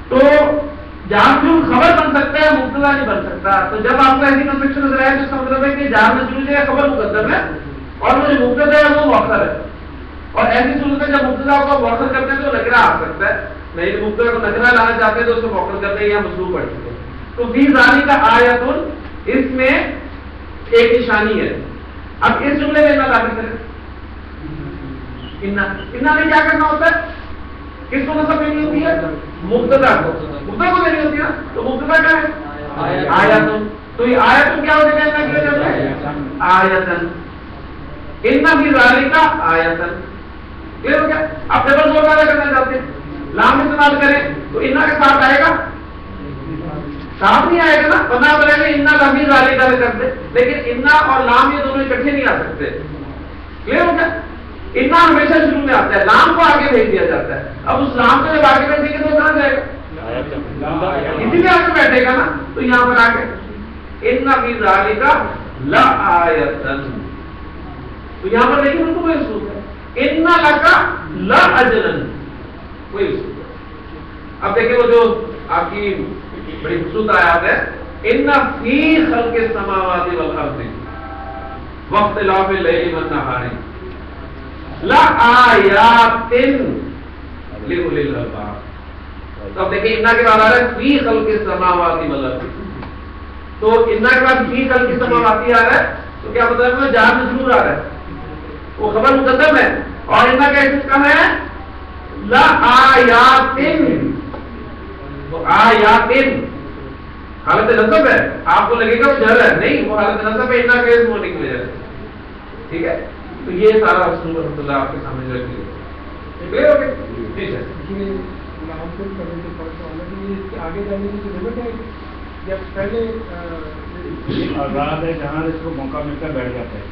تو جار مجرور خبر بن سکتا ہے، مبتدا نہیں بن سکتا. تو جب آپ کو ایسی کنسٹرکشن نظر آئے تو اس کا مطلب ہے کہ جار مجرور جو ہے خبر مقدم ہے اور وہ جو مبتدا ہے وہ مؤخر ہے. اور ایسی صورت میں جب مبتدا کو مؤخر کرتے ہیں تو نکرہ آ سکتا ہے. نہیں مبتدا کو نکرہ لانا چاہتے ہیں تو اس کو مؤخر کرتے ہیں، یا مصروف پڑھ چکے ہیں. تو فی ذالک آیۃ، اس میں ایک نشانی ہے. اب اس جملے میں نہ داخل کریں، انا میں کیا کرنا ہوتا ہے؟ کس کو نصب دینی ہوتی ہے؟ مبتدا کو. مبتدا کو دینی ہوتی ہے، تو مبتدا کیا ہے؟ آیۃ. تو یہ آیۃ کیا ہو جائے گا؟ کیا جاتا ہے؟ آیۃ. ان فی ذالک آیۃ. کلیئر ہو گیا؟ آپ ڈبل زور والا کرنا چاہتے ہیں، لام استعمال کریں تو انا کے ساتھ آئے گا، ساتھ نہیں آئے گا نا، ورنہ بولے گا انا لفی ذالک کر دے. لیکن انا اور لام یہ دونوں اکٹھے نہیں آ سکتے. کلیئر ہو گیا؟ انا ہمیشہ شروع میں آتا ہے، لام کو آگے بھیج دیا جاتا ہے. اب اس لام کو جب آگے بھیج دیں گے تو کہاں جائے گا؟ اسی میں آگے بیٹھے گا نا. تو یہاں پر آگے ان فی ذالک لآیۃ. تو یہاں پر دیکھیں ان کو کوئی اصول ہے، ان لک لاجرا، کوئی اصول. اب دیکھیں وہ جو آپ کی بڑی خوبصورت آیات ہے، ان فی خلق السماوات والارض واختلاف اللیل والنہار لآیات لأولی الالباب. تو اب دیکھیں انا کے بعد آ رہا ہے فی خلق السماوات والارض. تو انا کے بعد فی خلق السماوات آ رہا ہے تو کیا مطلب ہے؟ جار مجرور آ رہا ہے، وہ خبر مقدم ہے. اور انا کا اسم کم ہے لآیات. تو آیات حالت نصب ہے، آپ کو لگے گا وہ جر ہے، نہیں وہ حالت نصب ہے، انا کا اسم ہونے کی وجہ سے. ٹھیک ہے، تو یہ سارا اصول رحمۃ اللہ آپ کے سامنے رکھ دیا. کلیئر ہو گیا؟ ٹھیک ہے. آگے جانے کی ضرورت ہے یا پہلے آزاد ہے جہاں اس کو موقع ملتا ہے بیٹھ جاتا ہے؟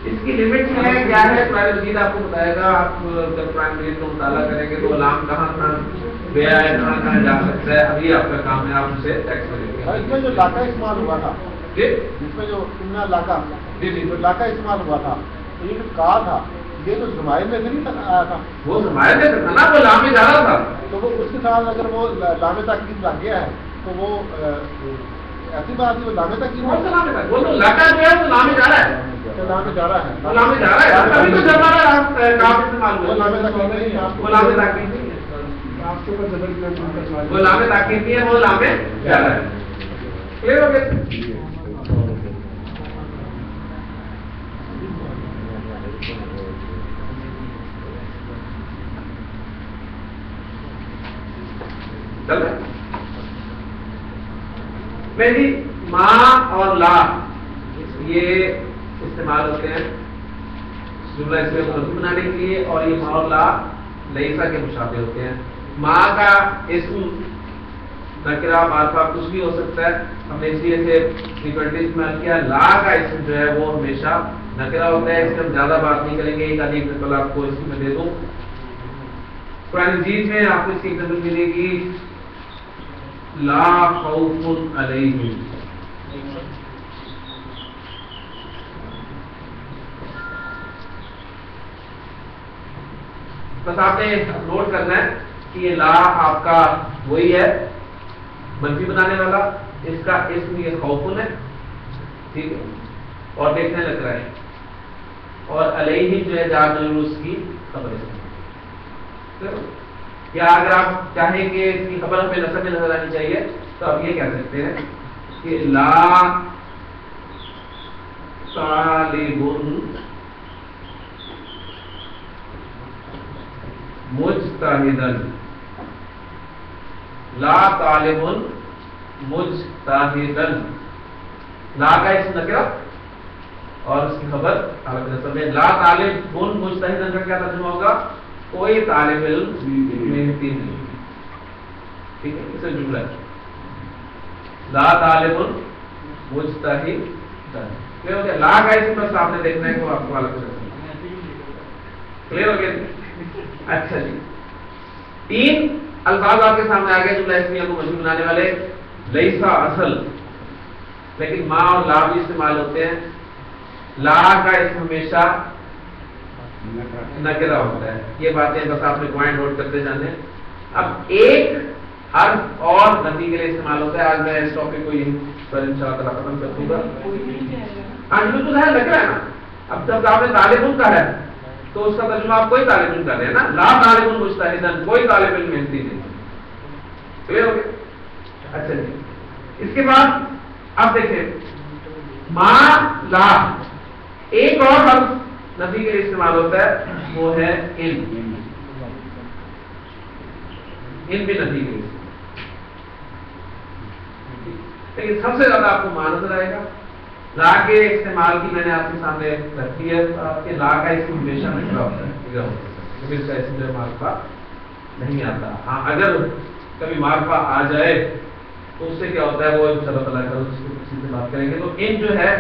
اس کی لمٹ ہے کیا ہے؟ قرآن مجید آپ کو بتائے گا. آپ جب قرآن مجید کا مطالعہ کریں گے تو علام کہاں کہاں گیا ہے، کہاں کہاں جا سکتا ہے. ابھی آپ کا کام ہے، آپ اسے ٹیکس کریں گے. اس میں جو لاکا استعمال ہوا تھا، جی اس میں جو انا لاکا، جی جی جو لاکا استعمال ہوا تھا، تو یہ جو کا تھا یہ تو زمائر میں سے نہیں آیا تھا. وہ زمائر میں تھا نا، وہ لام میں جا رہا تھا. تو وہ اس کے ساتھ اگر وہ لام تاکید لگ گیا ہے تو وہ ایسی بات ہے، وہ لام تاکید وہ تو لاکا جو ہے وہ لام میں جا رہا ہے، لام میں جا رہا ہے، وہ لام میں جا رہا ہے. ابھی تو جب ہمارا کام استعمال وہ ہوا لام تاکید نہیں ہے. وہ لام تاکید نہیں ہے، آپ کے اوپر زبردست وہ لام تاکید نہیں ہے، وہ لام میں جا رہا ہے. کلیئر ہو گیا؟ چل رہا میری ماں اور لا یہ استعمال ہوتے ہیں جملہ اس میں مرفوع بنانے کے لیے، اور یہ ماں اور لا لیسا کے مشابہ ہوتے ہیں. ماں کا اسم نکرہ معرفہ کچھ بھی ہو سکتا ہے، ہم نے اس لیے سے فریکوینٹلی استعمال کیا. لا کا اسم جو ہے وہ ہمیشہ نکرہ ہوتا ہے. اس میں ہم زیادہ بات نہیں کریں گے، ایک آدھی ایگزامپل آپ کو اس میں دے دوں. قرآن مجید میں آپ کو اس کی ایگزامپل ملے گی لا خوف علیہم. بس آپ نے نوٹ کرنا ہے کہ یہ لا آپ کا وہی ہے منفی بنانے والا، اس کا اسم یہ خوف ہے، ٹھیک ہے، اور دیکھنے لگ رہا ہے، اور علیہم جو ہے جار مجرور اس کی خبر ہے. یا اگر آپ چاہیں کہ اس کی خبر ہمیں نصب میں نظر آنی چاہیے تو آپ یہ کہہ سکتے ہیں کہ لا طالب مجتہدن، لا طالب مجتہدن. لا کا اسم نکرہ اور اس کی خبر حالت نصب میں. لا طالب مجتہدن کا کیا ترجمہ ہوگا؟ کوئی طالب علم محنتی نہیں. ٹھیک ہے، اسے جملہ ہے لا طالب مجتہد. کلیئر ہو گیا؟ لا کا اسم بس آپ نے دیکھنا ہے کہ وہ آپ کو حالت نصب. کلیئر ہو گیا؟ اچھا جی، 3 الفاظ آپ کے سامنے آ گئے جملہ اسمیہ کو مجھول بنانے والے. لیسا اصل، لیکن ما اور لا بھی استعمال ہوتے ہیں. لا کا اسم ہمیشہ نکرہ ہوتا ہے. یہ باتیں بس آپ نے پوائنٹ نوٹ کرتے جانے. اب ایک حرف اور نفی کے لیے استعمال ہوتا ہے. آج میں اس ٹاپک کو یہیں پر انشاءاللہ تعالیٰ ختم کر دوں گا. ہاں بالکل ہے، نکرہ ہے نا. اب جب آپ نے طالب علم کا ہے تو اس کا ترجمہ آپ کوئی طالب علم کر رہے ہیں نا. لا طالب علم مجتہدن، کوئی طالب علم محنتی نہیں. کلیئر ہو گیا؟ اچھا جی، اس کے بعد اب دیکھیں ما لا ایک اور حرف نفی کے لیے استعمال ہوتا ہے، وہ ہے ان. ان بھی نفی کے لیے، لیکن سب سے زیادہ آپ کو ما نظر آئے گا. لا کے استعمال کی میں نے آپ کے سامنے رکھی ہے. آپ کے لا کا اسم ہمیشہ نکرہ ہوتا ہے، کبھی اس کا اسم جو معرفہ نہیں آتا. ہاں اگر کبھی معرفہ آ جائے تو اس سے کیا ہوتا ہے وہ انشاءاللہ تعالیٰ اس کو کسی سے بات کریں گے. تو ان جو ہے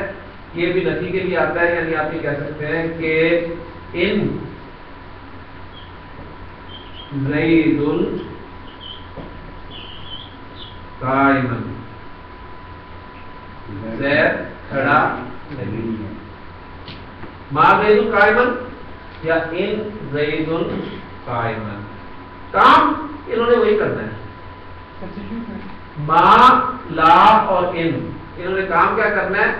یہ بھی نفی کے لیے آتا ہے، یعنی آپ یہ کہہ سکتے ہیں کہ ان زید قائمن، زید کھڑا نہیں ہے. ما زید قائمن یا ان زید قائمن، کام انہوں نے وہی کرنا ہے. ما لا اور انہوں نے کام کیا کرنا ہے؟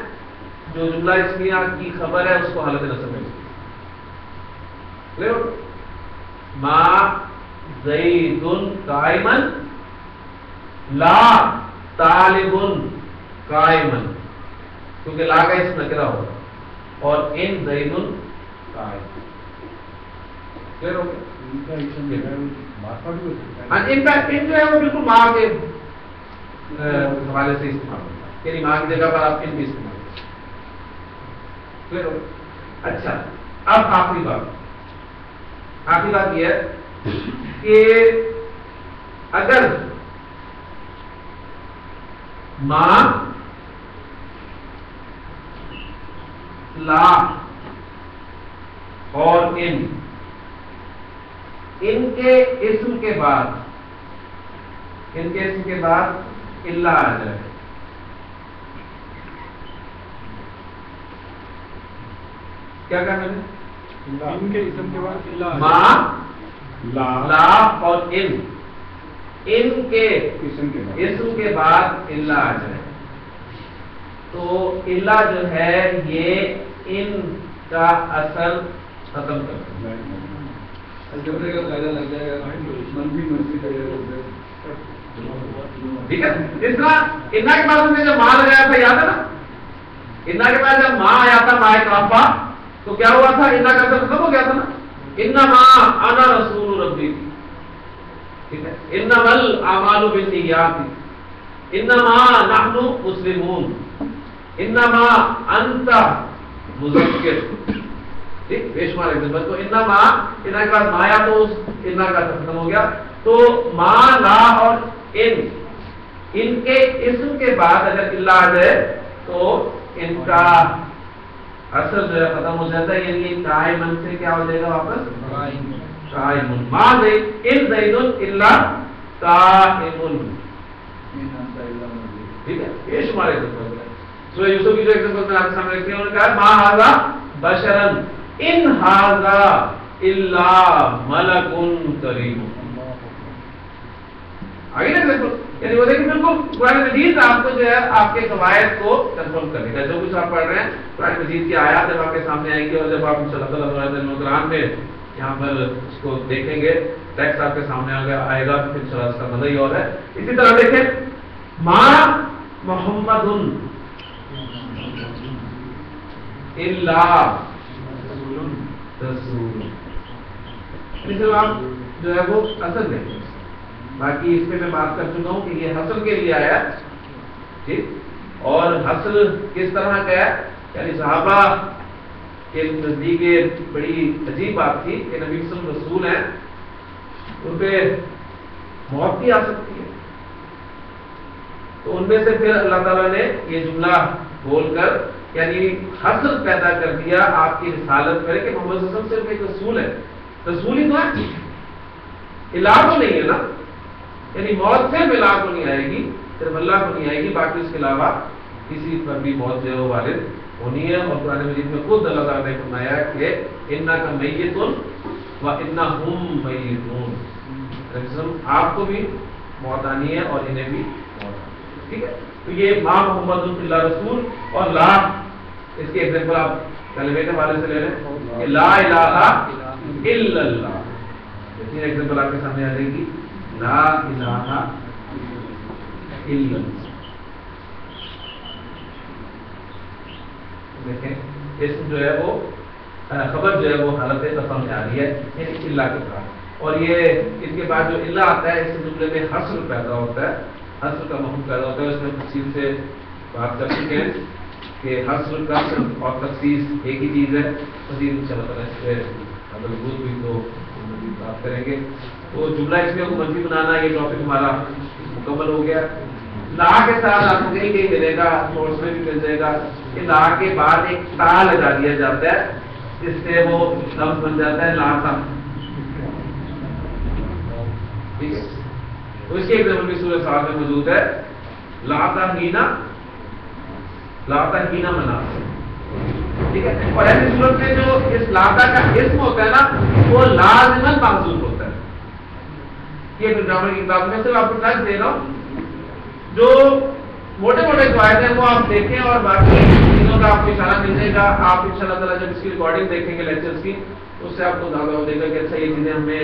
جو جملہ اسمیہ کی خبر ہے اس کو حالت نصب میں ما زید قائمن لا طالب قائمن، کیونکہ لا کا اسم نکرہ ہوگا اور ان زید قائم. کلیئر ہو گیا؟ ہاں ان جو ہے وہ بالکل ماں کے حوالے سے استعمال ہوتا ہے، یعنی ماں کی جگہ پر آپ ان بھی استعمال ہوتا ہے. کلیئر ہو گیا؟ اچھا، اب آخری بات یہ ہے کہ اگر ماں لا اور ان کے اسم کے بعد الا آ جائے، کیا کہا میں نے؟ ان کے اسم کے بعد ماں لا اور ان کے اسم کے بعد الا آ جائے تو الا جو ہے یہ ان کا اثر ختم کر دے گا. الجبرے کا قاعدہ لگ جائے گا، منفی ٹھیک ہے. جس طرح انا کے بعد ہم نے جب ماں لگایا تھا، یاد ہے نا؟ انا کے بعد جب ماں آیا تھا، ماں کافا، تو کیا ہوا تھا؟ انا کا اثر ختم ہو گیا تھا نا. انما انا رسول ربی، ٹھیک ہے. انما الاعمال بالنیات، انما نحن مسلمون، انما انت مذکر، ٹھیک. بے شمار ایگزامپل. تو انما انا کے بعد ما آیا تو اس انا کا اثر ختم ہو گیا. تو ما لا اور ان کے اسم کے بعد اگر الا آ جائے تو ان کا اثر جو ہے ختم ہو جاتا ہے، یعنی قائمن سے کیا ہو جائے گا واپس؟ قائمن. ما زید ان زید الا قائمن، ٹھیک ہے. یہ شمار ایگزامپل ہے. سورہ یوسف کی جو ایگزامپل میں آپ کے سامنے رکھتی ہوں، انہوں نے کہا ما ھذا بشرن ان ھذا الا ملک کریم. آگے نا بالکل، یعنی وہ دیکھیں بالکل قرآن مجید آپ کو جو ہے آپ کے قواعد کو کنفرم کرے گا. جو کچھ آپ پڑھ رہے ہیں قرآن مجید کی آیات جب آپ کے سامنے آئیں گی اور جب آپ انشاءاللہ تعالیٰ قرآن میں یہاں پر اس کو دیکھیں گے، ٹیکسٹ آپ کے سامنے آئے گا، پھر انشاءاللہ اس کا مزہ ہی اور ہے. اسی طرح دیکھیں ما محمد الا رسول، اس میں آپ جو ہے وہ اصل دیکھیں. باقی اس پہ میں بات کر چکا ہوں کہ یہ حسن کے لیے آیا، ٹھیک. اور حصر کس طرح کا ہے، یعنی صحابہ کے نزدیک یہ بڑی عجیب بات تھی کہ نبی صلی اللہ علیہ وسلم رسول ہیں، ان پہ موت بھی آ سکتی ہے. تو ان میں سے پھر اللہ تعالیٰ نے یہ جملہ بول کر یعنی حسر پیدا کر دیا آپ کی رسالت پر کہ محمد صلی اللہ علیہ وسلم صرف ایک رسول ہے. رسول ہی تو ہے، الہ تو نہیں ہے نا، یعنی موت صرف الہ کو نہیں آئے گی، صرف اللہ کو نہیں آئے گی، باقی اس کے علاوہ کسی پر بھی موت جو ہے وہ وارد ہونی ہے. اور قرآن مجید میں خود اللہ تعالیٰ نے فرمایا کہ انک میت و انہم میتون، آپ کو بھی موت آنی ہے اور انہیں بھی موت آنی ہے. ٹھیک ہے، تو یہ ماں محمد اللہ رسول اور لا، اس کی ایگزامپل آپ کلمے کے حوالے سے لے لیں کہ لا الہ الا اللہ. یہ ایگزامپل آپ کے سامنے آ جائے گی، لا الہ الا اللہ. دیکھیں اسم جو ہے وہ خبر جو ہے وہ حالت قسم میں آ رہی ہے یعنی اللہ کے ساتھ، اور یہ اس کے بعد جو اللہ آتا ہے اس جملے میں حصر پیدا ہوتا ہے، حصر کا مفہوم پیدا ہوتا ہے. اس میں تفصیل سے بات کر چکے ہیں کہ حصر کا اور تخصیص ایک ہی چیز ہے. مزید انشاءاللہ تعالیٰ اس پہ اگر ضرورت ہوئی تو بات کریں گے. تو جملہ اس میں کو منفی بنانا یہ ٹاپک ہمارا مکمل ہو گیا. لا کے ساتھ آپ کو کہیں کہیں ملے گا، سورس میں بھی مل جائے گا کہ لا کے بعد ایک تا لگا دیا جاتا ہے جس سے وہ لفظ بن جاتا ہے لا تا. ٹھیک ہے، تو اس کے ایگزامپل بھی سورہ صاد میں موجود ہے، لا تہینا منا. ٹھیک ہے، اور ایسی صورت میں جو اس لاتا کا اسم ہوتا ہے نا وہ لازماً محذوف ہوتا ہے. یہ گرامر کی کتاب میں صرف آپ کو ٹچ دے رہا ہوں، جو موٹے موٹے قواعد ہیں وہ آپ دیکھیں اور باقی چیزوں کا آپ کو اشارہ مل جائے گا. آپ انشاءاللہ تعالیٰ جب اس کی ریکارڈنگ دیکھیں گے لیکچرز کی تو اس سے آپ کو اندازہ ہو جائے گا کہ اچھا یہ چیزیں ہمیں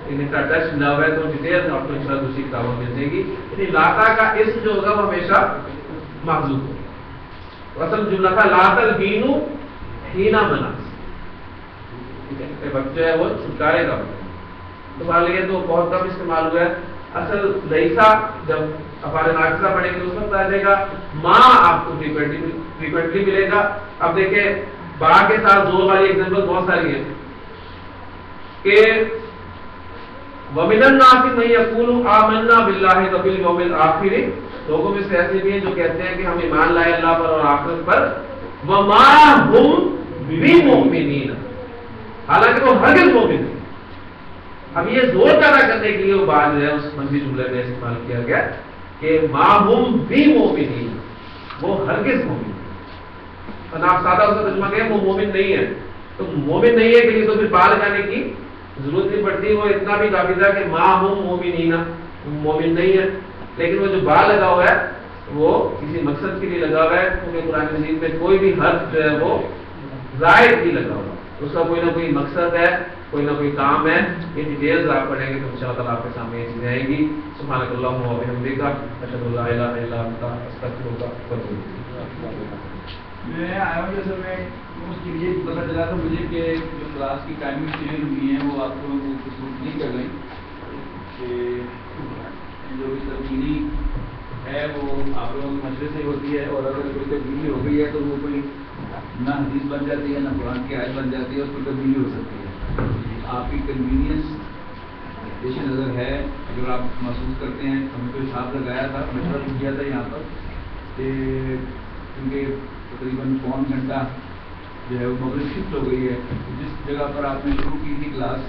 ان کا ٹچ ملا ہوا ہے، تو ڈیٹیل آپ کو انشاءاللہ دوسری کتابوں مل جائے گی. یعنی لاتا کا اسم جو ہوگا وہ ہمیشہ محذوف ہوگا. اصل جملہ تھا لا تلبین حین مناس. ٹھیک ہے، وقت جو ہے وہ چھٹکارے کا وقت. تو مان لیے تو بہت کم استعمال ہوا ہے. اصل لیسا جب ہمارے ناقصہ پڑھیں گے اس وقت آ جائے گا. ماں آپ کو فریکوینٹلی ملے گا. اب دیکھیں با کے ساتھ زور والی ایگزامپل بہت ساری ہیں کہ وَمِنَ النَّاسِ مَن يَقُولُ آمَنَّا بِاللَّهِ وَبِالْيَوْمِ الْآخِرِ. لوگوں میں سے ایسے بھی ہیں جو کہتے ہیں کہ ہم ایمان لائے اللہ پر اور آخرت پر. وَمَا هُمْ بِمُؤْمِنِينَ، حالانکہ وہ ہرگز مومن نہیں. اب یہ زور پیدا کرنے کے لیے وہ بات جو ہے اس منفی جملے میں استعمال کیا گیا کہ ما ہم بمؤمنین، وہ ہرگز مومن نہیں. اور آپ سادہ اس کا ترجمہ کریں وہ مومن نہیں ہے، تو مومن نہیں ہے کہ لیے تو پھر با لگانے کی ضرورت نہیں پڑتی. وہ اتنا بھی کافی تھا کہ ما ہم مومنین، مومن نہیں ہے. لیکن وہ جو با لگا ہوا ہے وہ کسی مقصد کے لیے لگا ہوا ہے، کیونکہ قرآن مجید میں کوئی بھی حرف جو ہے وہ زائد نہیں لگا ہوا، اس کا کوئی نہ کوئی مقصد ہے، کوئی نہ کوئی کام ہے. یہ ڈیٹیلز آپ پڑھیں گے تو انشاءاللہ تعالیٰ آپ کے سامنے یہ چیزیں آئیں گی. سبحانک اللہم و بحمدک، اشہد ان لا الہ الا انت، استغفرک و اتوب الیک. میں آیا ہوں جیسے میں اس کے لیے پتہ چلا تھا مجھے کہ جو کلاس کی ٹائمنگ چینج ہوئی ہیں وہ آپ کو سوٹ نہیں کر رہی، کہ جو بھی تبدیلی ہے وہ آپ لوگوں کے مشورے سے ہوتی ہے، اور اگر کوئی تبدیلی ہو گئی ہے تو وہ کوئی نہ حدیث بن جاتی ہے نہ قرآن کی آیت بن جاتی ہے، اس کو تبدیلی ہو سکتی ہے. آپ کی کنوینئنس پیش نظر ہے اگر آپ محسوس کرتے ہیں. ہم کو حساب لگایا تھا، مشورہ کیا تھا یہاں پر کہ کیونکہ تقریباً پون گھنٹہ جو ہے وہ مغرب شفٹ ہو گئی ہے. جس جگہ پر آپ نے شروع کی تھی کلاس